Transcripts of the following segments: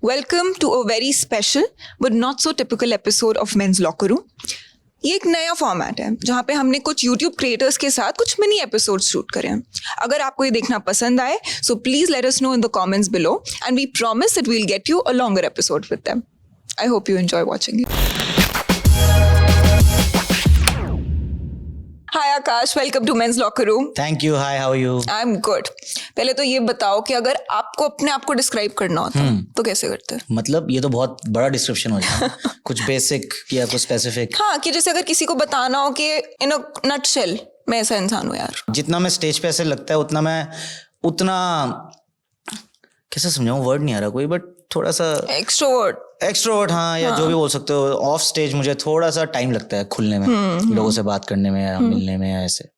Welcome to a very special but not so typical episode of Men's Locker Room. ये एक नया format है जहाँ पे हमने कुछ YouTube क्रिएटर्स के साथ कुछ मिनी एपिसोड शूट करे हैं. अगर आपको ये देखना पसंद आए so please let us know in the comments below and we promise that we will get you a longer episode with them. I hope you enjoy watching it. Hi Akash, welcome to men's locker room. Thank you. Hi, how are you? I am good. पहले तो ये बताओ कि अगर आपको अपने आप को डिस्क्राइब करना होता तो कैसे करते? मतलब ये तो बहुत बड़ा डिस्क्रिप्शन हो जाएगा. कुछ बेसिक या कुछ स्पेसिफिक? हाँ, कि जैसे अगर किसी को बताना हो कि इन अ नटशेल मैं ऐसा इंसान हूँ यार. जितना मैं स्टेज पे ऐसे लगता है उतना कैसे समझाऊं, वर्ड नहीं आ रहा कोई, बट थोड़ा सा एक्सट्रोवर्ट हाँ, या जो भी बोल सकते हो. ऑफ स्टेज मुझे थोड़ा सा टाइम लगता है खुलने में, लोगों से बात करने में या मिलने में या ऐसे.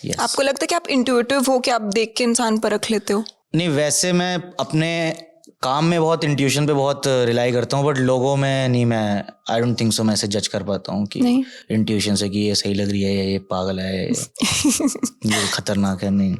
Yes. आपको लगता है कि आप इंट्यूटिव हो, कि आप देख के इंसान परख लेते हो? नहीं, वैसे मैं अपने काम में बहुत इंट्यूशन पे बहुत रिलाई करता हूँ, बट लोगों में नहीं. मैं आई डोंट थिंक सो मैं ऐसे जज कर पाता हूँ कि इंट्यूशन से कि ये सही लग रही है या ये पागल है ये खतरनाक है. नहीं.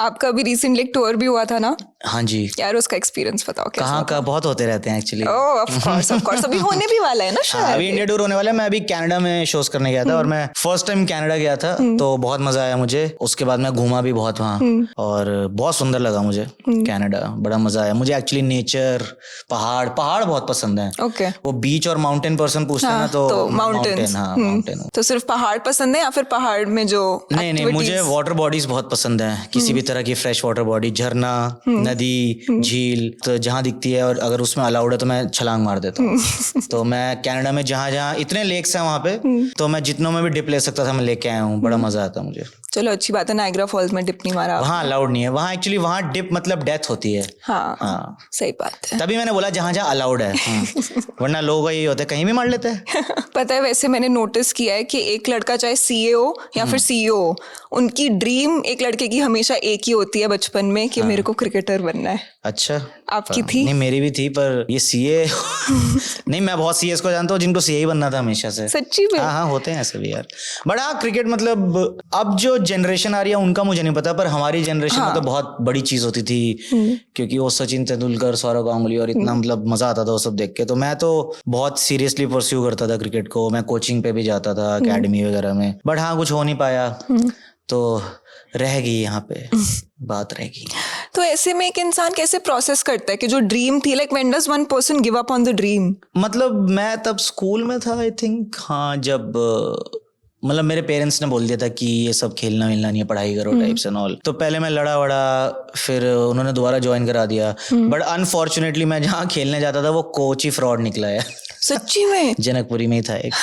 आपका अभी रिसेंटली एक टूर भी हुआ था ना? हाँ जी यार, उसका एक्सपीरियंस बताओ. कहाँ का बहुत होते रहते हैं एक्चुअली. ओह ऑफ कोर्स अभी होने भी वाला है ना शायद. अभी इंडिया टूर होने वाला है. मैं अभी कनाडा में शोज करने गया था और मैं फर्स्ट टाइम कनाडा गया था, तो बहुत मजा आया मुझे. उसके बाद मैं घूमा भी बहुत वहाँ और बहुत सुंदर लगा मुझे कनाडा. बड़ा मजा आया मुझे एक्चुअली. नेचर, पहाड़ बहुत पसंद है. ओके. वो बीच और माउंटेन पर्सन पूछते हैं ना, तो माउंटेन. हाँ, माउंटेन. तो सिर्फ पहाड़ पसंद है या फिर पहाड़ में जो नहीं, मुझे वाटर बॉडीज बहुत पसंद है. किसी भी तरह की फ्रेश वाटर बॉडी, झरना, नदी, झील, तो जहाँ दिखती है और अगर उसमें अलाउड है तो मैं छलांग मार देता हूँ. तो मैं कनाडा में जहाँ इतने लेक्स हैं वहाँ पे, तो मैं जितनों में भी डिप ले सकता था मैं लेके आया हूँ. बड़ा मजा आता मुझे. चलो अच्छी बात है. नायग्रा फॉल्स में डिप नहीं मारा. वहाँ अलाउड नहीं है. वहाँ एक्चुअली वहाँ डिप मतलब डेथ होती है. हाँ, सही बात है. तभी मैंने बोला जहाँ अलाउड है. वरना लोग यही होते हैं, कहीं भी मार लेते हैं. पता है, वैसे मैंने नोटिस किया है कि एक लड़का चाहे सीए हो या फिर सीईओ हो, उनकी ड्रीम एक लड़के की हमेशा एक ही होती है बचपन में कि मेरे को क्रिकेटर बनना है. अच्छा, आपकी थी? नहीं, मेरी भी थी, पर ये सीए नहीं. मैं बहुत सीएस को जानता हूँ जिनको सीए ही बनना था हमेशा से. सच्ची में? हाँ, होते हैं ऐसे भी यार. बट हाँ, क्रिकेट मतलब अब जो जनरेशन आ रही है उनका मुझे नहीं पता, पर हमारी जनरेशन में तो बहुत बड़ी चीज होती थी, क्योंकि वो सचिन तेंदुलकर, सौरव गांगुली और इतना मतलब मजा आता था वो सब देख के. तो मैं तो बहुत सीरियसली परस्यू करता था क्रिकेट को. मैं कोचिंग पे भी जाता था, एकेडमी वगैरह में, बट हाँ कुछ हो नहीं पाया. तो रह गई यहाँ पे बात रह गई. तो ऐसे में एक इंसान कैसे प्रोसेस करता है कि जो ड्रीम थी, like when does one person give up on the dream? मतलब मैं तब स्कूल में था आई थिंक. हाँ, जब मतलब मेरे पेरेंट्स ने बोल दिया था कि ये सब खेलना मिलना नहीं है, पढ़ाई करो टाइप्स एंड ऑल. तो पहले मैं लड़ा वड़ा, फिर उन्होंने दोबारा ज्वाइन करा दिया. बट अनफॉर्चुनेटली मैं जहाँ खेलने जाता था वो कोच ही फ्रॉड निकला है. सच्ची में? जनकपुरी में ही था एक.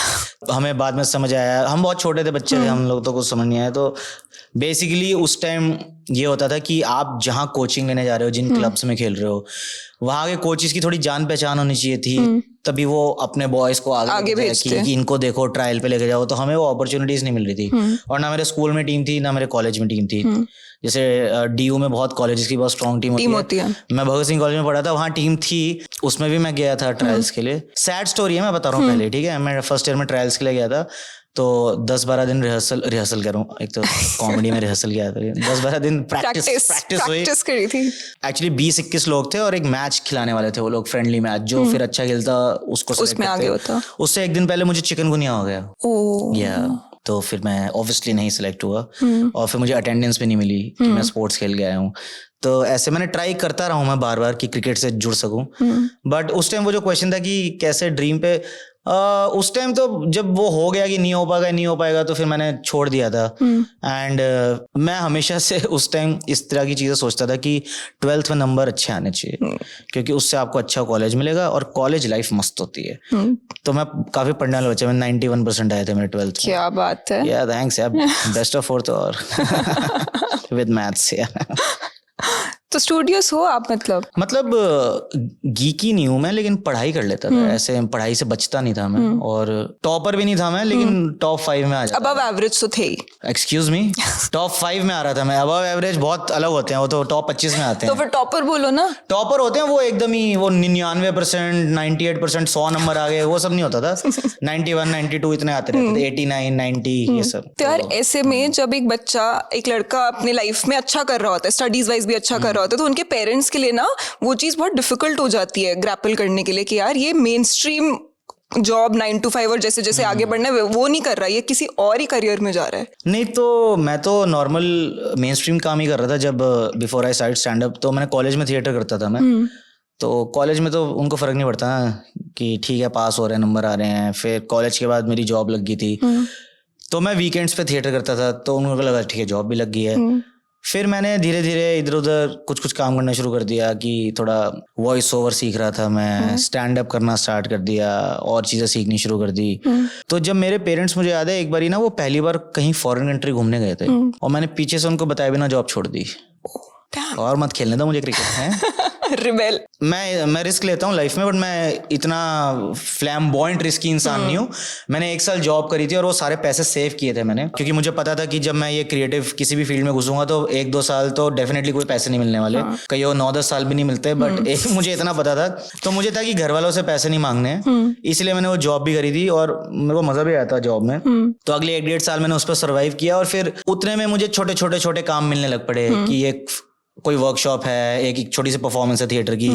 हमें बाद में समझ आया, हम बहुत छोटे थे, बच्चे थे हम लोग, तो कुछ समझ नहीं आया. तो बेसिकली उस टाइम ये होता था कि आप जहाँ कोचिंग लेने जा रहे हो, जिन क्लब्स में खेल रहे हो, वहाँ के कोचेस की थोड़ी जान पहचान होनी चाहिए थी. तभी वो अपने बॉयज को आगे भेजते कि इनको देखो, ट्रायल पे लेके जाओ. तो हमें वो अपॉर्चुनिटीज नहीं मिल रही थी. और ना मेरे स्कूल में टीम थी, ना मेरे कॉलेज में टीम थी. जैसे डीयू में बहुत कॉलेजेस की बहुत स्ट्रॉन्ग टीम होती है. मैं भगत सिंह कॉलेज में पढ़ा था, वहाँ टीम थी, उसमें भी मैं गया था ट्रायल्स के लिए. सैड स्टोरी है, मैं बता रहा हूँ पहले, ठीक है. मैं फर्स्ट ईयर में ट्रायल्स के लिए गया था, तो 10-12 दिन रिहर्सल कर रहा हूँ. एक तो कॉमेडी में रिहर्सल किया था. 10-12 दिन प्रैक्टिस करी थी. एक्चुअली 20-21 लोग थे और एक मैच खिलाने वाले थे वो लोग, फ्रेंडली मैच. जो फिर अच्छा खेलता उसको उसमें आगे होता. उससे एक दिन पहले मुझे चिकनगुनिया हो गया. तो फिर मैं ऑब्वियसली नहीं सिलेक्ट हुआ और फिर मुझे अटेंडेंस भी नहीं मिली कि मैं स्पोर्ट्स खेल के आया हूँ. तो ऐसे मैंने ट्राई करता रहा हूँ मैं बार-बार कि क्रिकेट से जुड़ सकूं. बट उस टाइम वो जो क्वेश्चन था कि कैसे ड्रीम पे, उस टाइम तो जब वो हो गया कि नहीं हो पाएगा तो फिर मैंने छोड़ दिया था. एंड मैं हमेशा से उस टाइम इस तरह की चीजें सोचता था कि 12th में नंबर अच्छे आने चाहिए, क्योंकि उससे आपको अच्छा कॉलेज मिलेगा और कॉलेज लाइफ मस्त होती है. तो मैं काफी पढ़ने वाला बच्चा, मैं 91% आए थे मेरे 12th में. क्या बात है. या थैंक्स यार, बेस्ट ऑफ 4th और विद मैथ्स. तो स्टूडियोस हो आप? मतलब गीकी नहीं हूँ मैं, लेकिन पढ़ाई कर लेता था. ऐसे पढ़ाई से बचता नहीं था मैं, और टॉपर भी नहीं था मैं, लेकिन टॉप 5 में आ जाता. अबव एवरेज तो थे ही. एक्सक्यूज मी, टॉप 5 में आ रहा था मैं. अबव एवरेज बहुत अलग होते हैं, वो तो टॉप 25 में आते हैं. तो फिर टॉपर बोलो ना. टॉपर होते हैं वो एकदम ही, वो 99%, 98%, 100 नंबर आ गए, वो सब नहीं होता था. 91, 92 इतने आते रहते थे, 89, 90 ये सब. तो यार ऐसे में जब एक बच्चा, एक लड़का अपनी लाइफ में अच्छा कर रहा होता है, स्टडीज वाइज भी अच्छा कर रहा रहा होता है, तो उनके पेरेंट्स के लिए ना वो चीज़ बहुत डिफिकल्ट हो जाती है ग्रैपल करने के लिए कि यार ये मेन स्ट्रीम जॉब 9 to 5 और जैसे जैसे आगे बढ़ना है वो नहीं कर रहा, ये किसी और ही करियर में जा रहा है। नहीं तो मैं तो नॉर्मल मेन स्ट्रीम काम ही कर रहा था जब before I start stand up. तो मैंने कॉलेज में थिएटर करता था मैं। तो कॉलेज में तो उनको फ़र्क नहीं पड़ता ना कि ठीक है पास हो रहे हैं, नंबर आ रहे हैं। फिर कॉलेज के बाद मेरी जॉब लग गई थी, तो मैं वीकेंड्स पे थिएटर करता था, तो उनको लगा ठीक है जॉब भी लग गई है। फिर मैंने धीरे धीरे इधर उधर कुछ काम करना शुरू कर दिया कि थोड़ा वॉइस ओवर सीख रहा था मैं, स्टैंड अप करना स्टार्ट कर दिया और चीज़ें सीखनी शुरू कर दी। तो जब मेरे पेरेंट्स, मुझे याद है एक बार ही ना वो पहली बार कहीं फॉरेन कंट्री घूमने गए थे और मैंने पीछे से उनको बताए बिना जॉब छोड़ दी और मत खेलने दो मुझे क्रिकेट है। रिबेल। मैं रिस्क लेता हूँ लाइफ में, बट मैं इतना फ्लैम्बॉयंट रिस्की इंसान नहीं हूँ। मैंने 1 साल जॉब करी थी और वो सारे पैसे सेव किए थे मैंने, क्योंकि मुझे पता था कि जब मैं ये क्रिएटिव किसी भी फील्ड में घुसूंगा तो 1-2 साल तो डेफिनेटली कोई पैसे नहीं मिलने वाले, कई 9-10 साल भी नहीं मिलते। बट एक मुझे इतना पता था, तो मुझे था कि घर वालों से पैसे नहीं मांगने हैं, इसलिए मैंने वो जॉब भी करी थी और मेरे को मजा भी आया था जॉब में। तो अगले 1-1.5 साल मैंने उस पर सर्वाइव किया और फिर उतने में मुझे छोटे काम मिलने लग पड़े कि एक कोई वर्कशॉप है, एक छोटी सी परफॉर्मेंस है थिएटर की,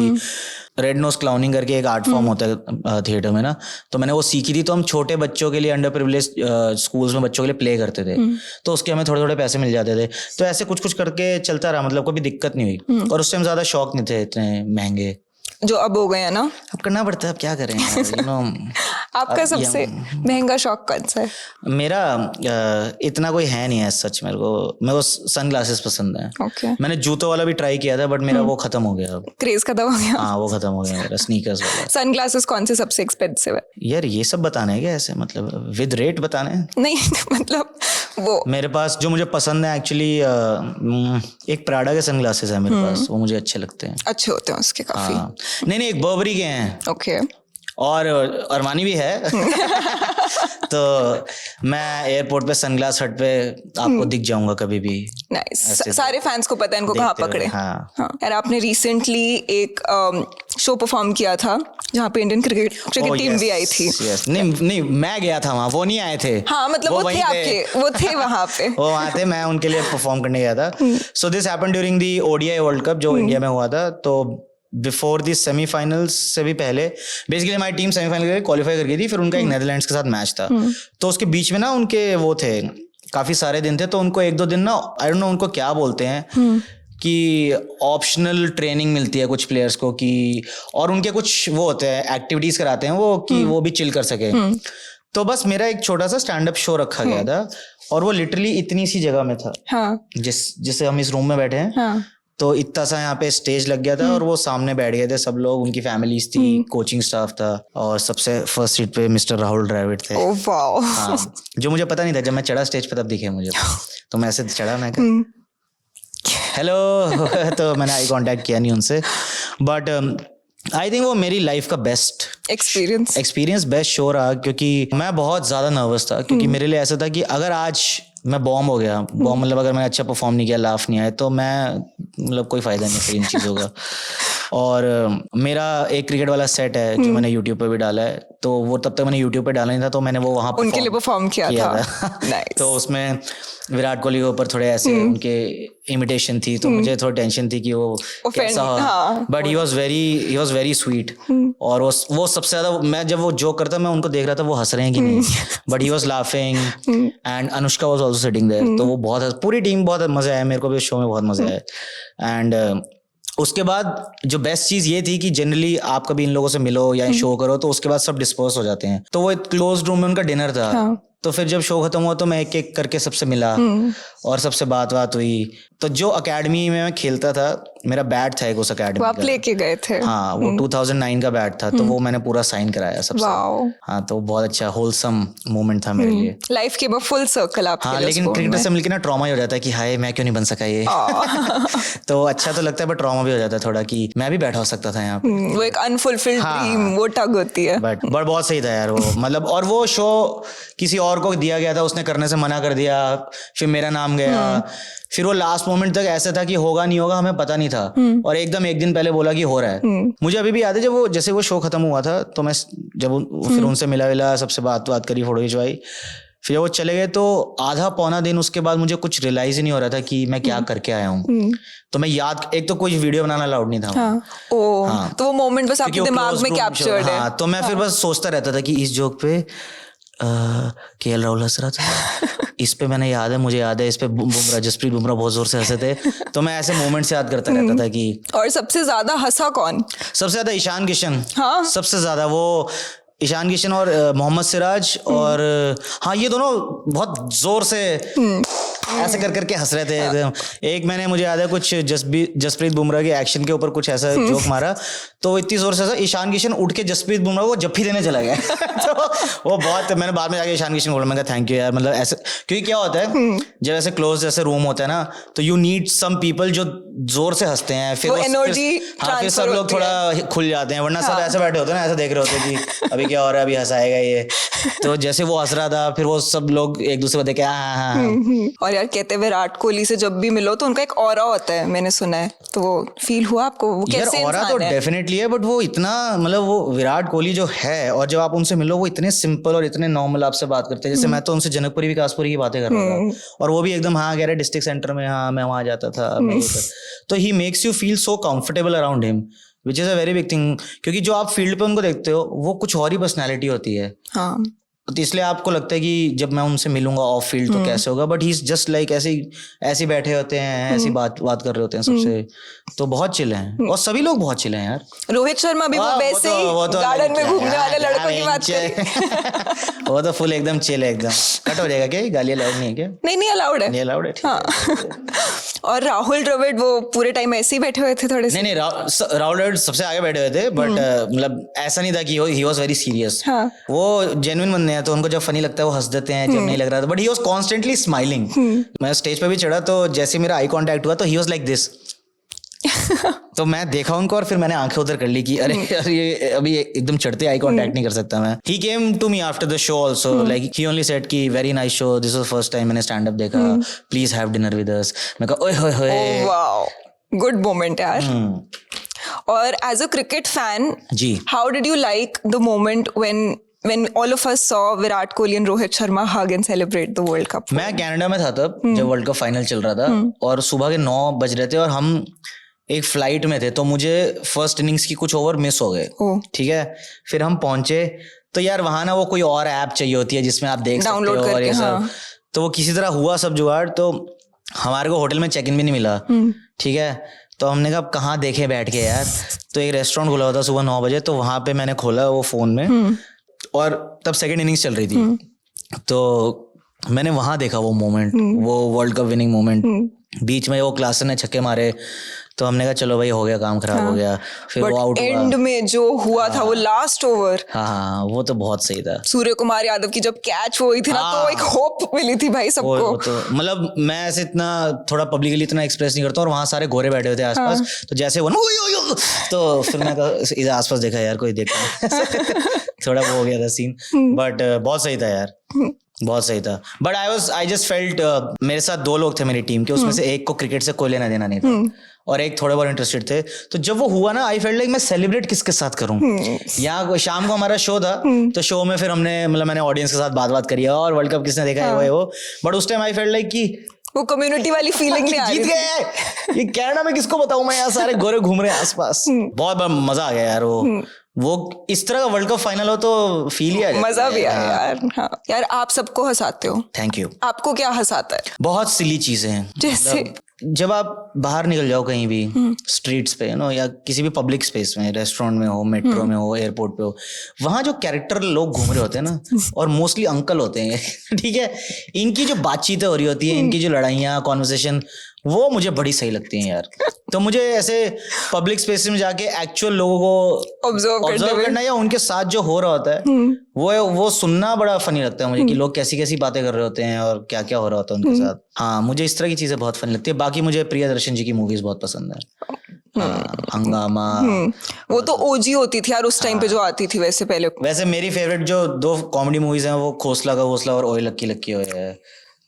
रेड नोज क्लाउनिंग करके एक आर्ट फॉर्म होता है थिएटर में ना, तो मैंने वो सीखी थी। तो हम छोटे बच्चों के लिए, अंडर प्रिविलेज स्कूल्स में बच्चों के लिए प्ले करते थे, तो उसके हमें थोड़े पैसे मिल जाते थे। तो ऐसे कुछ करके चलता रहा, मतलब कोई दिक्कत नहीं हुई। और उस टाइम ज्यादा शौक नहीं थे इतने महंगे जो अब हो गए हैं ना। अब करना पड़ता है, अब क्या करें you know, आपका सबसे महंगा शौक कौन सा है? मेरा इतना कोई है नहीं है सच। मेरे को सन ग्लासेस पसंद है। Okay. मैंने जूतों वाला भी ट्राई किया था, बट मेरा वो खत्म हो गया। अब क्रेज खत्म हो गया। हाँ वो खत्म हो गया मेरा स्नीकर्स वाला। सन ग्लासेस कौन से सबसे एक्सपेंसिव है? यार ये सब बताना है क्या ऐसे, मतलब विद रेट बताना है? नहीं मतलब वो मेरे पास जो मुझे पसंद है एक्चुअली, एक प्राडा के सन ग्लासेस है मेरे पास, वो मुझे अच्छे लगते हैं। अच्छे होते हैं उसके काफी। हाँ नहीं एक बर्बरी के हैं। ओके। और अरमानी भी है। तो मैं एयरपोर्ट पे सनग्लास हट पे आपको दिख जाऊंगा कभी भी। नाइस। सारे फैंस को पता है इनको कहाँ पकड़े। हाँ। यार आपने रिसेंटली एक शो परफॉर्म किया था जहाँ पे इंडियन क्रिकेट टीम भी आई थी। नहीं मैं गया था वहाँ, वो नहीं आए थे। हाँ मतलब वो थे आपके, वो थे वहाँ पे। वो वहाँ थे, मैं उनके लिए परफॉर्म करने गया था। So this happened during the ODI world cup जो इंडिया में हुआ था। तो बिफोर दी सेमीफाइनल्स से भी पहले बेसिकली हमारी टीम सेमीफाइनल के क्वालिफाई कर गई थी। फिर उनका एक नेदरलैंड्स के साथ मैच था, तो उसके बीच में ना उनके वो थे काफी सारे दिन थे, तो उनको 1-2 दिन ना आई डोंट नो उनको क्या बोलते हैं कि ऑप्शनल ट्रेनिंग मिलती है कुछ प्लेयर्स को, कि और उनके कुछ वो होते हैं एक्टिविटीज कराते हैं वो कि वो भी चिल कर सके। तो बस मेरा एक छोटा सा स्टैंड अप शो रखा गया था और वो लिटरली इतनी सी जगह में था। हाँ। जिससे हम इस रूम में बैठे हैं। हाँ। तो इतना सा यहाँ पे स्टेज लग गया था और वो सामने बैठ गए थे सब लोग, उनकी फैमिलीज थी, कोचिंग स्टाफ था और सबसे फर्स्ट सीट पे मिस्टर राहुल द्रविड़ थे। Oh wow. हाँ, जो मुझे पता नहीं था, जब मैं चढ़ा स्टेज पे तब दिखे मुझे। तो मैं ऐसे चढ़ा, मैं हेलो तो मैंने आई कांटेक्ट किया नहीं उनसे, बट आई थिंक वो मेरी लाइफ का बेस्ट एक्सपीरियंस बेस्ट शो रहा, क्योंकि मैं बहुत ज़्यादा नर्वस था। क्योंकि मेरे लिए ऐसा था कि अगर आज मैं बॉम्ब हो गया, बॉम्ब मतलब अगर मैंने अच्छा परफॉर्म नहीं किया, लाफ नहीं आया, तो मैं मतलब कोई फायदा नहीं फिर इन चीज़ों का। और मेरा एक क्रिकेट वाला सेट है जो मैंने यूट्यूब पे भी डाला है, तो वो तब तक मैंने यूट्यूब पे डाला नहीं था, तो मैंने वो वहाँ उनके लिए परफॉर्म किया था। तो उसमें विराट कोहली के ऊपर थोड़े ऐसे उनके इमिटेशन थी, तो मुझे थोड़ी टेंशन थी कि वो कैसा, but he was very sweet. और वो सबसे ज्यादा, मैं जब वो जोक करता मैं उनको देख रहा था वो हंस रहे हैं कि नहीं, but he was laughing and Anushka was also sitting there. तो वो बहुत, पूरी टीम बहुत मजा आया, मेरे को भी शो में बहुत मजा आया। एंड उसके बाद जो बेस्ट चीज ये थी कि जनरली आप कभी इन लोगों से मिलो या शो करो तो उसके बाद सब डिस्पर्स हो जाते हैं, तो वो एक क्लोज रूम में उनका डिनर था। हाँ। तो फिर जब शो खत्म हुआ तो मैं एक एक करके सबसे मिला और सबसे बात हुई। तो जो अकेडमी में मैं खेलता था, मेरा बैट था एक उस अकेडमी का, आप लेके गए थे? हाँ, वो 2009 का बैट था, तो वो मैंने पूरा साइन कराया सबसे। हाँ, तो बहुत अच्छा होलसम मोमेंट था मेरे लिए। लाइफ के फुल सर्कल आपके लिए। हाँ, लेकिन क्रिकेटर से मिलके ना ट्रॉमा ही हो जाता है कि हाय मैं क्यों नहीं बन सका ये। तो अच्छा तो लगता है, बट ट्रॉमा भी हो जाता है थोड़ा कि मैं भी बैठा हो सकता था यहाँ पे। वो एक अनफुलफिल्ड ड्रीम, वो टग होती है। बट बहुत सही था यार वो, मतलब। और वो शो किसी और को दिया गया था, उसने करने से मना कर दिया, फिर मेरा नाम गया, फिर वो लास्ट मोमेंट तक ऐसा था कि होगा नहीं होगा हमें पता नहीं था, और एकदम एक दिन पहले बोला कि हो रहा है। मुझे अभी भी याद है जब वो, जैसे वो शो खत्म हुआ था तो मैं जब फिर उनसे मिला सबसे बात करी, फोटो खिंचवाई, फिर जब वो चले गए तो आधा पौना दिन उसके बाद मुझे कुछ रियलाइज ही नहीं हो रहा था कि मैं क्या करके आया हूँ। तो मैं याद, एक तो कोई वीडियो बनाना अलाउड नहीं था। हाँ। हाँ। तो वो मोमेंट बस आपके दिमाग में कैप्चर्ड है। हाँ, तो मैं फिर बस सोचता रहता था कि इस जोक पे केएल राहुल हंस रहा था, इस पे मैंने याद है, मुझे याद है इस पे बुमराह, जसप्रीत बुमराह बहुत जोर से हंसे थे। तो मैं ऐसे मोमेंट्स याद करता रहता था कि। और सबसे ज्यादा हंसा कौन? सबसे ज्यादा ईशान किशन। हाँ, सबसे ज्यादा वो ईशान किशन और मोहम्मद सिराज और हाँ, ये दोनों बहुत जोर से ऐसे कर करके हंस रहे थे। एक मैंने, मुझे याद है कुछ जसप्रीत बुमराह के एक्शन के ऊपर कुछ ऐसा जोक मारा, तो इतनी जोर से हंसा, ईशान किशन उठ के जसप्रीत बुमराह को जप्फी देने चला गया। तो वो बहुत, मैंने बाद में जाके ईशान किशन को बोला, मैं कहा थैंक यू यार, मतलब ऐसे, क्योंकि क्या होता है जब ऐसे क्लोज जैसे रूम होता है ना, तो यू नीड सम पीपल जो जोर से हंसते हैं, फिर एनर्जी, फिर सब लोग थोड़ा खुल जाते हैं, वरना सब ऐसे बैठे होते हैं ना, ऐसे देख रहे होते हैं कि अभी क्या हो रहा है, अभी हंसाएगा ये। तो जैसे वो हंस रहा था, फिर वो सब लोग एक दूसरे को देखे हाँ। और यार कहते हैं विराट कोहली से जब भी मिलो तो उनका एक ऑरा होता है, मैंने सुना है, तो वो फील हुआ आपको? वो कैसे ऑरा तो डेफिनेटली है, बट वो इतना, मतलब वो विराट कोहली जो है, और जब आप उनसे मिलो वो इतने सिंपल और इतने नॉर्मल आपसे बात करते हैं। जैसे मैं तो उनसे जनकपुरी विकासपुरी की बातें कर रहा था, और वो भी एकदम हाँ कह रहे डिस्ट्रिक्ट सेंटर में, हाँ मैं वहां जाता था। तो he makes you feel so comfortable around him, which is a very big thing, क्योंकि जो आप फील्ड पे उनको देखते हो वो कुछ और ही पर्सनैलिटी होती है। हाँ। तो इसलिए आपको लगता है कि जब मैं उनसे मिलूंगा ऑफ फील्ड तो कैसे होगा, but he is just like ऐसे बैठे होते हैं, ऐसी बात कर रहे होते हैं सबसे, तो बहुत चिल हैं। और सभी लोग बहुत चिल हैं यार। रोहित शर्मा भी वो वैसे ही गार्डन में घूमने वाले लड़कों की बात कर। वो तो फुल एकदम चिल है, एकदम कट हो जाएगा। क्या गालियां अलाउड नहीं है क्या? नहीं अलाउड है, नहीं अलाउड है। हाँ। और राहुल द्रविड़ वो पूरे टाइम ऐसे ही बैठे हुए थे थोड़े से? नहीं राहुल द्रविड़ सबसे आगे बैठे हुए थे, बट मतलब ऐसा नहीं था कि ही वाज वेरी सीरियस। वो जेन्युइन बंदे हैं, तो उनको जब फनी लगता है वो हंस देते हैं, जब नहीं लग रहा था, but he was constantly smiling. मैं स्टेज पे भी चढ़ा तो जैसे मेरा आई कांटेक्ट हुआ तो ही वाज लाइक दिस। तो मैं देखा उनको और फिर मैंने आंखें उधर कर ली कि अरे यार ये अभी एकदम चढ़ते आई कांटेक्ट नहीं कर सकता मैं। He came to me after the show also, like he only said कि very nice show, this was first time मैंने स्टैंड अप देखा, please have dinner with us. मैं कहा ओए होए होए, वाओ, गुड मोमेंट यार। और एज अ क्रिकेट फैन जी, how did you like the moment when all of us saw Virat Kohli and Rohit Sharma hug and celebrate the World Cup? मैं Canada में था तब जब वर्ल्ड कप फाइनल चल रहा था, और सुबह के 9 बज रहे थे और हम एक फ्लाइट में थे, तो मुझे फर्स्ट इनिंग्स की कुछ ओवर मिस हो गए। ठीक है, फिर हम पहुंचे तो यार वहां ना वो कोई और ऐप चाहिए होती है जिसमें आप देख सकते हो और ये सब, तो वो किसी तरह हुआ सब जुगाड़, तो हमारे को होटल में चेक इन भी नहीं मिला। ठीक है, तो हमने कहा कहाँ देखे बैठ के यार, तो एक रेस्टोरेंट खुला हुआ था सुबह 9 बजे, तो वहां पे मैंने खोला वो फोन में, और तब सेकंड इनिंग्स चल रही थी, तो मैंने वहां देखा वो मोमेंट, वो वर्ल्ड कप विनिंग मोमेंट। बीच में वो क्लासन ने छक्के मारे, तो हमने कहा चलो भाई हो गया, काम खराब हो गया। फिर वो आउट हुआ। एंड में जो हुआ था वो लास्ट ओवर, हाँ वो तो बहुत सही था। सूर्य कुमार यादव की जब कैच हुई थी ना, तो एक होप मिली थी भाई सबको। तो मतलब मैं ऐसे इतना थोड़ा पब्लिकली इतना एक्सप्रेस नहीं करता, और वहां सारे गोरे बैठे हुए थे आसपास, तो जैसे वो तो फिर मैं इधर आसपास देखा यार कोई देखा थोड़ा वो हो गया था सीन, बट बहुत सही था यार, बहुत सही था। बट आई जस्ट फेल्ट, मेरे साथ 2 लोग थे मेरी टीम के, उसमें से एक को क्रिकेट से कोई लेना देना नहीं था, और एक थोड़े बहुत इंटरेस्टेड थे। तो जब वो हुआ ना, आई फेल्ट लाइक मैं सेलिब्रेट किसके साथ करूं। यहाँ शाम को हमारा शो था, तो शो में फिर हमने, मतलब मैंने ऑडियंस के साथ बात करी और वर्ल्ड कप किसने देखा है वो, बट उस टाइम आई फेल्ट लाइक कि वो कम्युनिटी वाली फीलिंग नहीं आ रही। जीत गए, ये कनाडा में किसको बताऊं मैं, यहाँ सारे गोरे घूम रहे हैं आसपास। बहुत मजा आ गया यार, वो इस तरह का वर्ल्ड कप फाइनल हो तो फील ही आ जाता है, मजा भी आया यार। हाँ यार, आप सबको हंसाते हो। Thank you. आपको क्या हंसाता है? बहुत सिली चीजें हैं, जैसे जब आप बाहर निकल जाओ कहीं भी स्ट्रीट्स पे नो, या किसी भी पब्लिक स्पेस में, रेस्टोरेंट में हो, मेट्रो में हो, एयरपोर्ट पे हो, वहां जो कैरेक्टर लोग घूम रहे होते हैं ना, और मोस्टली अंकल होते हैं ठीक है, इनकी जो बातचीतें हो रही होती है, इनकी जो लड़ाइयाँ, कॉन्वर्सेशन, वो मुझे बड़ी सही लगती हैं यार। तो मुझे ऐसे पब्लिक स्पेस में जाके एक्चुअल लोगों को ऑब्जर्व करना या उनके साथ जो हो रहा होता है वो सुनना बड़ा फनी लगता है मुझे, कि लोग कैसी कैसी बातें कर रहे होते हैं और क्या क्या हो रहा होता है उनके साथ। हाँ, मुझे इस तरह की चीजें बहुत फनी लगती है। बाकी मुझे प्रियदर्शन जी की मूवीज बहुत पसंद है। हंगामा, वो तो ओजी होती थी यार उस टाइम पे जो आती थी। वैसे मेरी फेवरेट जो 2 कॉमेडी मूवीज हैं वो खोसला का घोसला और ओए लक्की लक्की ओए है।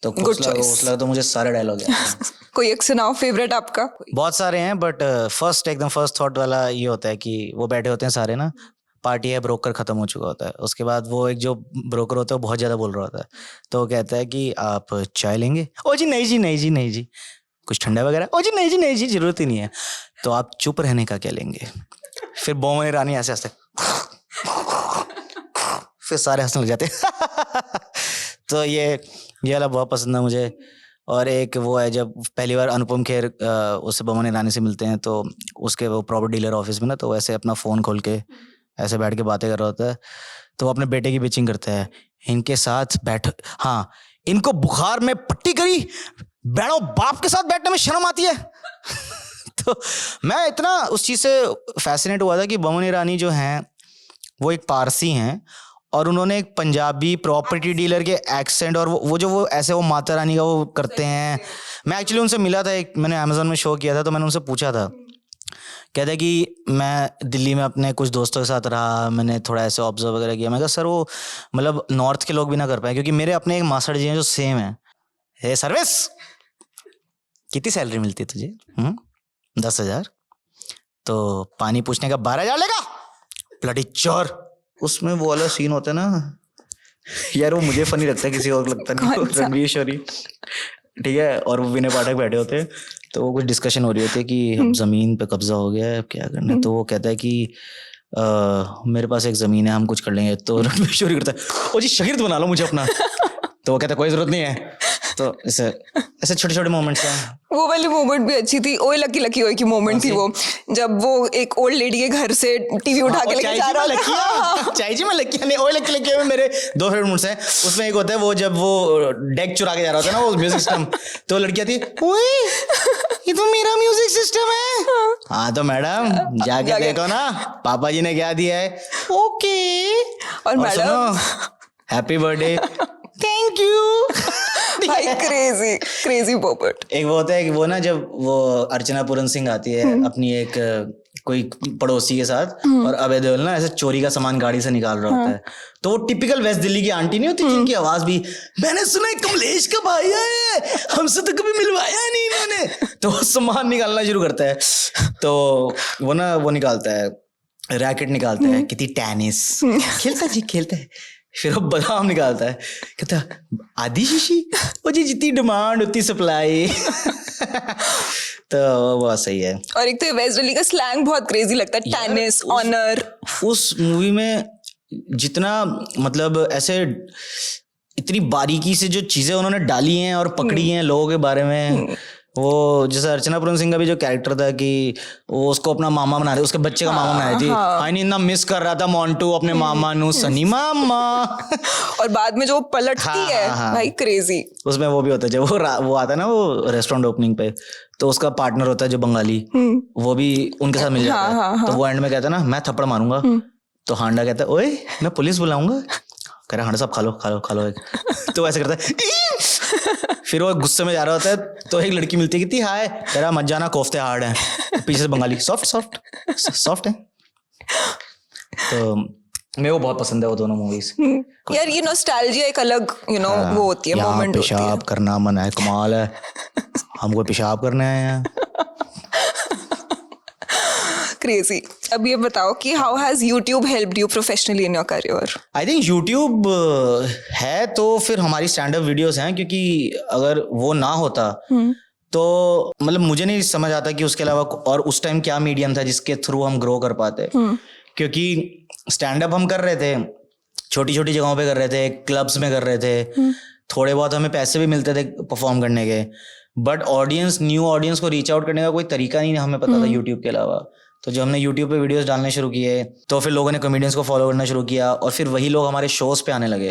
तो खोसला तो मुझे सारे डायलॉग हैं। कोई एक सुनाओ फेवरेट आपका। बहुत सारे हैं, बट फर्स्ट एकदम फर्स्ट थॉट वाला ये होता है कि वो बैठे होते हैं सारे ना, पार्टी है, ब्रोकर खत्म हो चुका होता है, उसके बाद वो एक जो ब्रोकर होता है वो बहुत ज्यादा बोल रहा होता है, तो वो कहता है कि आप चाय लेंगे? ओ जी नहीं जी, नहीं जी, नहीं जी। कुछ ठंडा वगैरह? ओ जी नहीं जी, नहीं जी, जरूरत ही नहीं है। तो आप चुप रहने का क्या लेंगे? फिर बोमन ईरानी ऐसे हंसते, फिर सारे हंसने लग जाते। तो ये वाला बहुत पसंद है मुझे। और एक वो है जब पहली बार अनुपम खेर उससे बोमन ईरानी से मिलते हैं, तो उसके वो प्रॉपर्टी डीलर ऑफिस में ना, तो वैसे अपना फ़ोन खोल के ऐसे बैठ के बातें कर रहा होता है, तो वो अपने बेटे की बिचिंग करता है, इनके साथ बैठ, हाँ इनको बुखार में पट्टी करी, बैठो बाप के साथ बैठने में शर्म आती है। तो मैं इतना उस चीज़ से फैसिनेट हुआ था कि बोमन ईरानी जो हैं वो एक पारसी हैं, और उन्होंने एक पंजाबी प्रॉपर्टी डीलर के एक्सेंट और वो ऐसे वो माता रानी का वो करते हैं। मैं एक्चुअली उनसे मिला था, एक मैंने अमेज़न में शो किया था, तो मैंने उनसे पूछा था, कहते कि मैं दिल्ली में अपने कुछ दोस्तों के साथ रहा, मैंने थोड़ा ऐसे ऑब्जर्व वगैरह किया। मैं कहा सर वो मतलब नॉर्थ के लोग भी ना कर पाए, क्योंकि मेरे अपने एक मास्टर जी हैं जो सेम है। हे सर्विस, कितनी सैलरी मिलती है तुझे? 10,000। तो पानी पूछने का 12,000 लेगा, ब्लडी चोर। उसमें वो वाला सीन होता है ना यार, वो मुझे फनी लगता है, किसी और लगता नहीं। रणवीर शोरी, ठीक है, और वो विनय पाठक बैठे होते हैं, तो वो कुछ डिस्कशन हो रही होती है कि अब जमीन पे कब्जा हो गया है, अब क्या करना है। तो वो कहता है कि मेरे पास एक जमीन है, हम कुछ कर लेंगे। तो रणवीर शोरी करता है, ओ जी शागिर्द बना लो मुझे अपना। तो वो कहता है कोई जरूरत नहीं है। तो ऐसे छोटे छोटे मोमेंट्स हैं। वो वाली मोमेंट भी अच्छी थी, ओए लकी लकी ओए की मोमेंट थी वो, जब वो एक ओल्ड लेडी के घर से टीवी उठा के लेके जा रहा था। चाय जी मैं लकिया नहीं, ओए लकी लकी में मेरे 2 फेवरेट मोमेंट्स हैं। उसमें एक होता है वो जब वो डेक चुरा के जा रहा होता है ना, वो म्यूजिक सिस्टम, तो लड़की आती है, ओए ये तो मेरा म्यूजिक सिस्टम है। हाँ तो मैडम जाके देखो ना पापा जी ने क्या दिया है। ओके, और madam happy birthday, thank you. भाई क्रेजी क्रेजी पोपट। एक वो होता है कि वो ना जब वो अर्चना पूरन सिंह आती है अपनी एक कोई पड़ोसी के साथ, और अभय देओल ना ऐसे चोरी का सामान गाड़ी से निकाल रहा होता है, तो वो टिपिकल वेस्ट दिल्ली की आंटी नहीं होती जिनकी आवाज भी, मैंने सुना है कमलेश का भाई है, हमसे तो कभी मिलवाया नहीं इन्होंने। तो वो सामान निकालना शुरू करता है, तो वो ना वो निकालता है, रैकेट निकालता है, कितनी टेनिस खेलता जी, खेलता है। फिर वो बादाम निकालता है, कहता आधी शीशी, वो जी जितनी डिमांड उतनी सप्लाई। तो वो सही है। और एक तो वेस्ट दिल्ली का स्लैंग बहुत क्रेजी लगता है, टेनिस, ऑनर। उस मूवी में जितना मतलब ऐसे इतनी बारीकी से जो चीजें उन्होंने डाली हैं और पकड़ी हैं लोगों के बारे में, वो जैसे अर्चना पूरन सिंह का भी जो कैरेक्टर था कि वो उसको अपना मामा बना रहे, उसके बच्चे का मामा बना रही थी। आई नी ना मिस कर रहा था मोंटू अपने मामा नु, सनी मामा। और बाद में जो पलटती है भाई क्रेजी। उसमें वो भी होता है जब वो आता है ना वो रेस्टोरेंट ओपनिंग पे, तो उसका पार्टनर होता है जो बंगाली, वो भी उनके साथ मिल जाता है। तो वो एंड में कहता है ना मैं थप्पड़ मारूंगा, तो हांडा कहता है ओए मैं पुलिस बुलाऊंगा, कह रहा हांडा साहब खा लो खा लो खा लो एक। तो ऐसे करता है। फिर वो गुस्से में जा रहा होता है, तो एक लड़की मिलती है, कितनी हाय, कह रहा मत जाना कोफ्ते हार्ड है, पीछे से बंगाली सॉफ्ट सॉफ्ट सॉफ्ट है। तो मेरे को बहुत पसंद है वो दोनों मूवीज। यार ये नॉस्टैल्जिया एक अलग वो होती है, मोमेंट होती है। पेशाब करना मन है, कमाल है, हमको पेशाब करना है यहाँ। क्रेजी। अब ये बताओ कि how has YouTube helped you professionally in your career? I think YouTube है तो फिर हमारी स्टैंड अप वीडियोस हैं, क्योंकि अगर वो ना होता तो मतलब मुझे नहीं समझ आता कि उसके अलावा और उस टाइम क्या मीडियम था जिसके थ्रू हम ग्रो कर पाते। क्योंकि स्टैंड अप हम कर रहे थे, छोटी छोटी जगहों पे कर रहे थे, क्लब्स में कर रहे थे, थोड़े बहुत हमें पैसे भी मिलते थे परफॉर्म करने के, बट ऑडियंस, न्यू ऑडियंस को रीच आउट करने का कोई तरीका नहीं हमें पता था यूट्यूब के अलावा। तो जब हमने यूट्यूब पे वीडियोस डालने शुरू किए तो फिर लोगों ने कॉमेडियंस को फॉलो करना शुरू किया, और फिर वही लोग हमारे शोज पे आने लगे।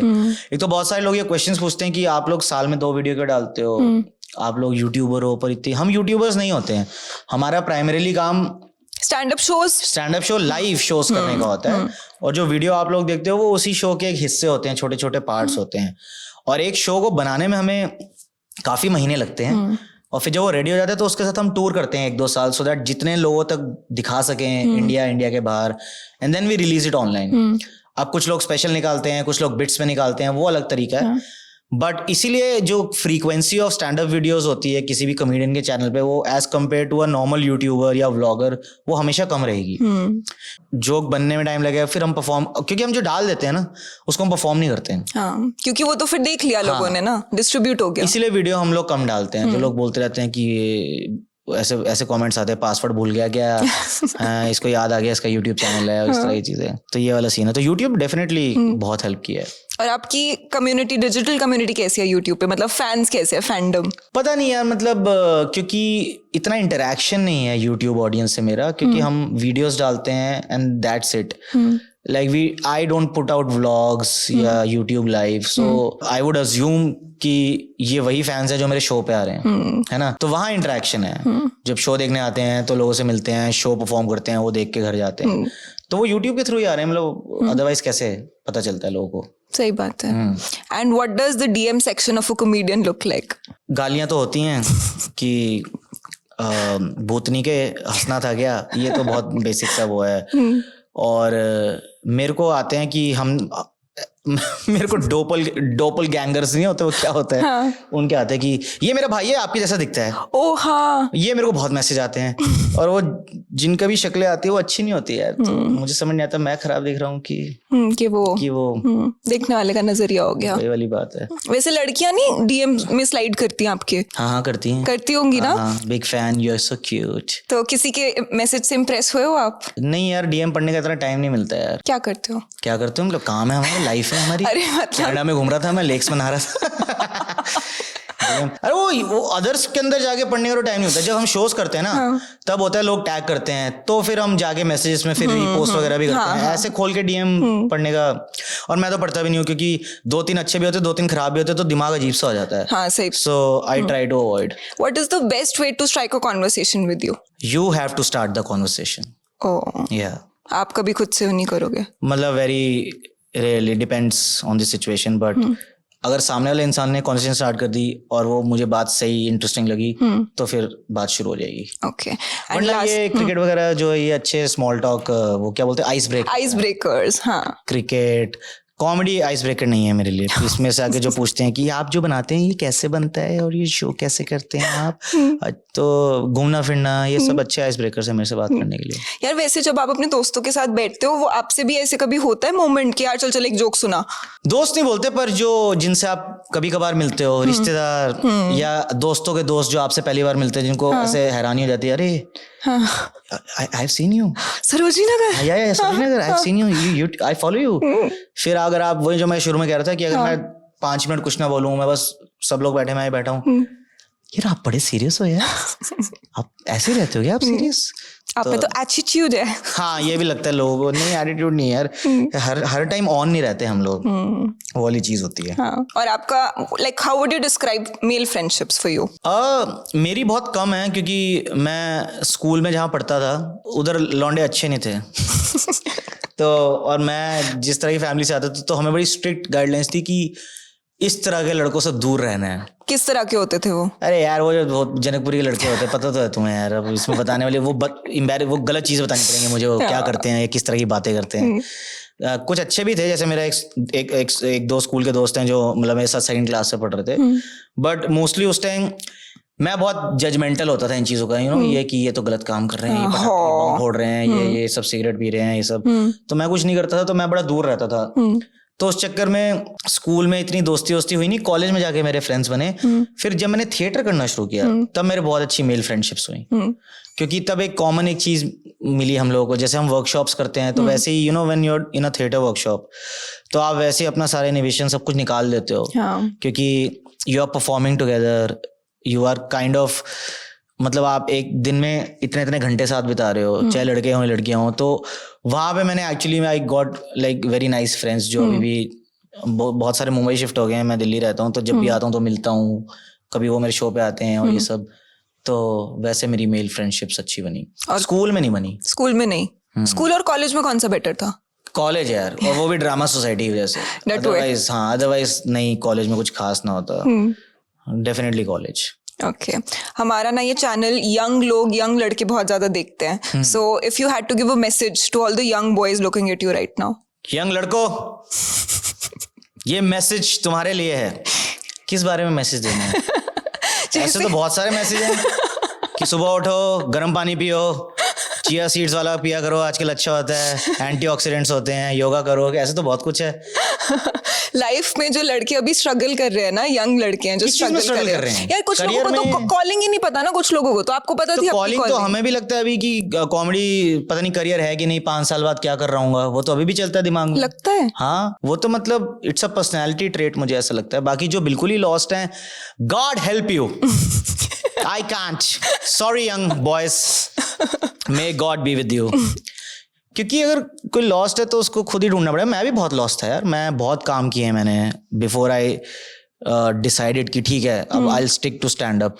एक तो बहुत सारे लोग ये क्वेश्चंस पूछते हैं कि आप लोग साल में 2 वीडियो क्यों डालते हो, आप लोग यूट्यूबर हो, पर इतनी हम यूट्यूबर्स नहीं होते हैं। हमारा प्राइमरीली काम stand up show live shows करने का होता है, और जो वीडियो आप लोग देखते हो वो उसी शो के एक हिस्से होते हैं, छोटे छोटे पार्ट्स होते हैं। और एक शो को बनाने में हमें काफी महीने लगते हैं, और फिर जब वो रेडी हो जाता है तो उसके साथ हम टूर करते हैं 1-2 साल, सो दैट जितने लोगों तक दिखा सकें इंडिया के बाहर, and then we release it online. अब कुछ लोग स्पेशल निकालते हैं, कुछ लोग बिट्स में निकालते हैं, वो अलग तरीका है। बट इसीलिए जो frequency of stand up videos होती है किसी भी कॉमेडियन के चैनल पे, वो as compared to a normal YouTuber या व्लॉगर वो हमेशा कम रहेगी। जोक बनने में टाइम लगेगा, फिर हम परफॉर्म, क्योंकि हम जो डाल देते हैं ना उसको हम परफॉर्म नहीं करते हैं। हाँ, क्योंकि वो तो फिर देख लिया लोगों ने ना, डिस्ट्रीब्यूट हो गया। इसीलिए वीडियो हम लोग कम डालते हैं। जो लोग बोलते रहते हैं कि ऐसे ऐसे कमेंट्स आते हैं, पासवर्ड भूल गया क्या, इसको याद आ गया इसका यूट्यूब चैनल है, और इस तरह की चीजें। तो ये वाला सीन है। तो यूट्यूब डेफिनेटली बहुत हेल्प किया है। और आपकी कम्युनिटी, डिजिटल कम्युनिटी कैसी है यूट्यूब पे? मतलब फैंस कैसे है, फैंडम? पता नहीं यार, मतलब क्योंकि इतना इंटरेक्शन नहीं है यूट्यूब ऑडियंस से मेरा, क्योंकि हम वीडियोस डालते हैं and that's it. Like I don't put out vlogs या YouTube live, so I would assume कि ये वही फैंस है जो मेरे शो पे आ रहे हैं, है ना। तो वहाँ इंटरेक्शन है। जब शो देखने आते हैं तो लोगों से मिलते हैं, शो परफॉर्म करते हैं, वो देख के घर जाते हैं। तो वो यूट्यूब के थ्रू ही आ रहे हैं, मतलब अदरवाइज कैसे पता चलता है लोगों को। सही बात है। And what does the DM section of a comedian look like? गालियां तो होती हैं कि भूतनी के हंसना था क्या, ये तो बहुत बेसिक सा वो है। और मेरे को आते हैं कि हम मेरे को डोपल गैंगर्स नहीं होते, वो क्या होता है, हाँ। उनके आते हैं कि ये मेरा भाई है, आपके जैसा दिखता है। ओ हाँ, ये मेरे को बहुत मैसेज आते हैं। और वो जिनका भी शक्लें आती है वो अच्छी नहीं होती है। तो मुझे समझ नहीं आता, मैं खराब दिख रहा हूँ कि वो देखने वाले का नजरिया हो गया। वही वाली बात है। वैसे लड़कियां नहीं डीएम में स्लाइड करती हैं आपके? हाँ करती हैं, करती होंगी ना। Big fan, you are so cute. तो किसी के मैसेज से इम्प्रेस हुए हो आप? नहीं यार, डीएम पढ़ने का इतना टाइम नहीं मिलता यार। क्या करते हो? मतलब काम है हमारा, लाइफ है हमारी। अरे कनाडा में घूम रहा था मैं, लेक्स में नहा रहा था। अरे वो अदर्स के अंदर जाके पढ़ने का टाइम नहीं होता। जब हम शोज करते हैं ना, हाँ। तब होता है लोग टैग करते हैं, तो फिर हम जाके मैसेजेस में फिर पोस्ट वगैरह भी करते हैं। ऐसे खोल के डीएम पढ़ने का, और मैं तो पढ़ता भी नहीं हूँ, क्योंकि 2-3 अच्छे भी होते, 2-3 खराब भी होते, तो दिमाग अजीब सा हो जाता है। हाँ, सही। So I try to avoid. What is the best way to strike a conversation with you? You have to start the conversation. या आप कभी खुद से नहीं करोगे? मतलब very rarely, depends on the situation, but अगर सामने वाले इंसान ने कॉन्वर्सेशन स्टार्ट कर दी और वो मुझे बात सही इंटरेस्टिंग लगी, तो फिर बात शुरू हो जाएगी। ओके। मतलब ये क्रिकेट वगैरह जो है, ये अच्छे स्मॉल टॉक, वो क्या बोलते हैं, आइस ब्रेकर्स। हाँ, क्रिकेट कॉमेडी आइस ब्रेकर नहीं है मेरे लिए। इसमें से आगे जो पूछते हैं कि आप जो बनाते हैं ये कैसे बनता है और ये शो कैसे करते हैं आप, तो घूमना फिरना, ये सब अच्छे आइस ब्रेकर है मेरे से बात करने के लिए। यार वैसे जब आप अपने दोस्तों के साथ बैठते हो, वो आपसे भी ऐसे कभी होता है मोमेंट कि यार चल एक जोक सुना? दोस्त नहीं बोलते, पर जो जिनसे आप कभी कभार मिलते हो, रिश्तेदार या दोस्तों के दोस्त जो आपसे पहली बार मिलते हैं, जिनको ऐसे हैरानी हो जाती है, अरे I have seen you. Sarojini Nagar. Yeah, Sarojini Nagar. I have seen you. I follow you. फिर अगर आप वही जो मैं शुरू में कह रहा था कि अगर मैं 5 मिनट कुछ ना बोलूँ, मैं बस सब लोग बैठे मैं बैठा हूँ, यार आप बड़े सीरियस हो यार, आप ऐसे रहते हो क्या, आप सीरियस? आप में तो एटीट्यूड है। हाँ, ये भी लगता है लोगों को। नहीं, एटीट्यूड नहीं यार, हर टाइम ऑन नहीं रहते हम लोग, वो वाली चीज होती है। हाँ। और आपका like how would you describe mail friendships for you? मेरी बहुत कम है, क्योंकि मैं स्कूल में जहाँ पढ़ता था उधर लौंडे अच्छे नहीं थे। तो और मैं जिस तरह की फैमिली से आता था, तो हमें बड़ी स्ट्रिक्ट गाइडलाइंस थी कि इस तरह के लड़कों से दूर रहना है। किस तरह के होते थे वो? अरे यार, वो जो जनकपुरी के लड़के होते हैं, पता तो है तुम्हें यार, अब इसमें बताने वाले वो गलत चीज बतानी पड़ेंगे मुझे, वो क्या करते हैं, किस तरह की बातें करते हैं। कुछ अच्छे भी थे, जैसे मेरा एक दो स्कूल के दोस्त हैं जो मतलब मेरे साथ 2nd क्लास से पढ़ रहे थे, बट मोस्टली उस टाइम मैं बहुत जजमेंटल होता था इन चीजों का, ये कि ये तो गलत काम कर रहे हैं, ये बम फोड़ रहे हैं, ये सब सिगरेट पी रहे हैं, ये सब। तो मैं कुछ नहीं करता था, तो मैं बड़ा दूर रहता था। तो उस चक्कर में स्कूल में इतनी दोस्ती हुई नहीं, कॉलेज में जाके मेरे फ्रेंड्स बने। फिर जब मैंने थिएटर करना शुरू किया, तब मेरे बहुत अच्छी मेल फ्रेंडशिप्स हुई, क्योंकि तब एक कॉमन एक चीज मिली हम लोगों को। जैसे हम वर्कशॉप्स करते हैं, तो वैसे ही when you are in a theatre workshop, तो आप वैसे अपना सारे इनहिबिशन सब कुछ निकाल देते हो, क्योंकि you are performing together, you are kind of, मतलब आप एक दिन में इतने घंटे साथ बिता रहे हो, चाहे लड़के हों लड़कियां हों। तो वहां पे मैंने actually I got like very nice friends, जो अभी भी बहुत सारे मुंबई शिफ्ट हो गए हैं, मैं दिल्ली रहता हूँ, तो जब भी आता हूँ तो मिलता हूँ, कभी वो मेरे शो पे आते हैं और ये सब। तो वैसे मेरी मेल फ्रेंडशिप्स अच्छी बनी। और स्कूल में नहीं बनी? स्कूल में नहीं। स्कूल और कॉलेज में कौन सा बेटर था? कॉलेज यार, और वो भी ड्रामा सोसाइटी की वजह से। अदरवाइज नहीं, कॉलेज में कुछ खास ना होता। Definitely college. ओके। हमारा ना ये चैनल यंग लड़के बहुत ज्यादा देखते हैं, so if you had to give a message to all the young boys looking at you right now. Young लड़कों, ये मैसेज तुम्हारे लिए है किस बारे में मैसेज देना है? ऐसे तो बहुत सारे मैसेज हैं कि सुबह उठो, गर्म पानी पियो, चिया सीड्स वाला पिया करो, आजकल अच्छा होता है, एंटीऑक्सीडेंट्स होते हैं, योगा करो, ऐसे तो बहुत कुछ है। लाइफ में जो लड़के अभी स्ट्रगल कर रहे हैं ना, यंग लड़के हैं जो किस चीज़ में स्ट्रगल कर रहे हैं यार, कुछ लोगों को तो कॉलिंग ही नहीं पता ना, कुछ लोगों को तो आपको पता थी कॉलिंग तो हमें भी लगता है अभी कि कॉमेडी पता नहीं करियर है कि नहीं, 5 साल बाद क्या कर रहा हूँ, वो तो अभी भी चलता है दिमाग में। लगता है हाँ, वो तो मतलब इट्स अ पर्सनैलिटी ट्रेट, मुझे ऐसा लगता है। बाकी जो बिल्कुल ही लॉस्ट हैं, God help you, I can't, sorry young boys, may God be with you. क्योंकि अगर कोई लॉस्ट है तो उसको खुद ही ढूंढना पड़ेगा। मैं भी बहुत लॉस्ट था यार, मैं बहुत काम किए हैं मैंने बिफोर आई डिसाइडेड कि ठीक है अब I stick to stand up.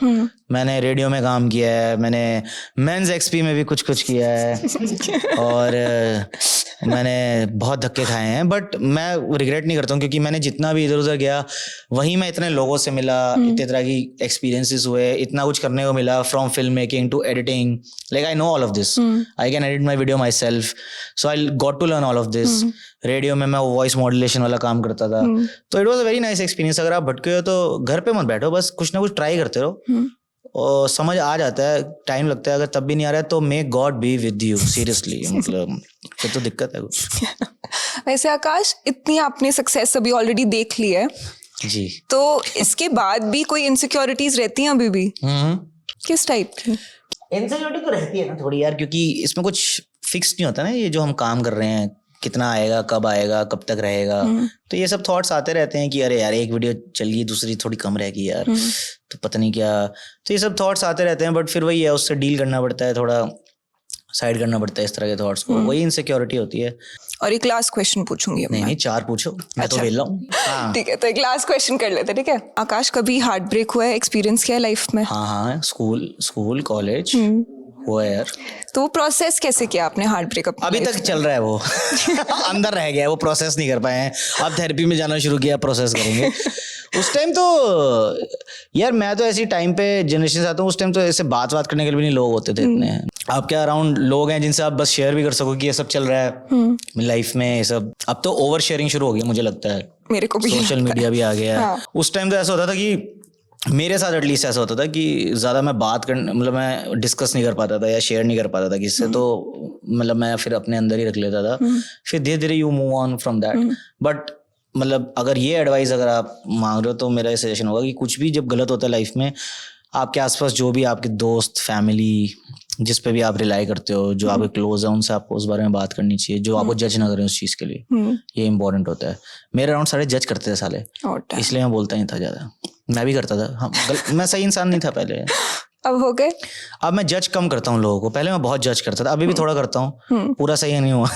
मैंने रेडियो में काम किया है, मैंने मेंस एक्सपी में भी कुछ किया है और मैंने बहुत धक्के खाए हैं, बट मैं रिग्रेट नहीं करता हूँ क्योंकि मैंने जितना भी इधर उधर गया वहीं मैं इतने लोगों से मिला, इतने तरह की एक्सपीरियंसेस हुए, इतना कुछ करने को मिला, from film making to editing, like I know all of this, I can edit my video myself, so I got to learn all of this. Radio में मैं वॉइस मॉड्यूलेशन वाला काम करता था, तो it was a very nice experience. अगर आप भटके हो तो घर पे मत बैठो, बस कुछ ना कुछ ट्राई करते रहो और समझ आ जाता है, टाइम लगता है, अगर तब भी नहीं आ रहा है तो may God be with you, seriously, मतलब फिर तो दिक्कत है कुछ। वैसे आकाश, इतनी आपने सक्सेस अभी ऑलरेडी देख ली है जी, तो इसके बाद भी कोई इनसिक्योरिटीज रहती हैं अभी भी? किस टाइप की? इनसिक्योरिटी तो रहती है ना थोड़ी यार, क्योंकि इसमें कुछ फिक्स नहीं होता ना, ये जो हम काम कर रहे हैं कितना आएगा, कब तक रहेगा, तो ये सब थॉट्स आते रहते हैं कि अरे यार एक वीडियो चल गई, दूसरी थोड़ी कम रहेगी यार, तो पता नहीं क्या, तो ये सब थॉट्स आते रहते हैं। बट फिर वही है, उससे डील करना पड़ता है, थोड़ा साइड करना पड़ता है इस तरह के थॉट्स को, वही इनसिक्योरिटी होती है। और एक लास्ट क्वेश्चन पूछूंगी अब मैं। नहीं 4 पूछो, मैं तो अच्छा। वेल रहा हूँ। हाँ ठीक है, तो एक लास्ट क्वेश्चन कर लेते हैं, ठीक है? आकाश, कभी हार्ट ब्रेक हुआ है? एक्सपीरियंस किया है लाइफ में? हाँ, स्कूल कॉलेज हुआ है यार। तो वो प्रोसेस कैसे किया आपने हार्ट ब्रेकअप? अभी तक चल रहा है वो अंदर रह गया है, वो प्रोसेस नहीं कर पाए हैं, अब थेरेपी में जाना शुरू किया, प्रोसेस करेंगे। उस टाइम तो यार मैं तो ऐसी टाइम पे जनरेशन से आता हूँ, उस टाइम तो ऐसे बात करने के लिए भी नहीं लोग होते थे इतने। आपके अराउंड लोग हैं जिनसे आप बस शेयर भी कर सको कि ये सब चल रहा है लाइफ में, ये सब। अब तो ओवर शेयरिंग शुरू हो गई, मुझे लगता है, मेरे को भी सोशल मीडिया भी आ गया है। हाँ। उस टाइम तो ऐसा होता था कि मेरे साथ एटलीस्ट ऐसा होता था कि ज़्यादा मैं बात कर, मतलब मैं डिस्कस नहीं कर पाता था या शेयर नहीं कर पाता था किससे, तो मतलब मैं फिर अपने अंदर ही रख लेता था। फिर धीरे धीरे you move on from that. But मतलब अगर ये एडवाइस अगर आप मांग रहे हो तो मेरा सजेशन होगा कि कुछ भी जब गलत होता है लाइफ में, आपके आसपास जो भी आपके दोस्त, फैमिली, जिस पे भी आप रिलाई करते हो, जो आपके क्लोज है, उनसे आपको उस बारे में बात करनी चाहिए, जो आपको जज ना करें उस चीज़ के लिए, ये इंपॉर्टेंट होता है। मेरे अराउंड सारे जज करते थे साले, इसलिए मैं बोलता नहीं था ज़्यादा, मैं भी करता था। मैं सही इंसान नहीं था पहले, अब हो गए? अब मैं जज कम करता हूँ लोगों को, पहले मैं बहुत जज करता था, अभी भी थोड़ा करता हूँ, पूरा सही नहीं हुआ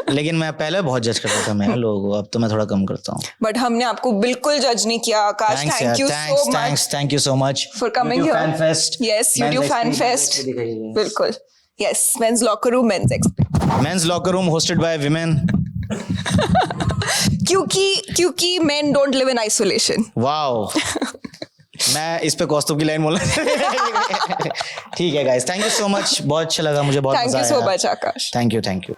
लेकिन मैं पहले बहुत जज करता था मैं लोगों को, अब तो मैं थोड़ा कम करता हूँ। बट हमने आपको बिल्कुल जज नहीं किया Akash, thank you so much for coming here. Fan fest, yes, YouTube fan fest, बिल्कुल। Yes, men's locker room, men's locker room hosted by women, क्योंकि men don't live in isolation. Wow मैं इस पे कौस्तुभ की लाइन बोला ठीक है guys, thank you so much, बहुत अच्छा लगा मुझे, बहुत मजा आया। Thank you so much Akash. Thank you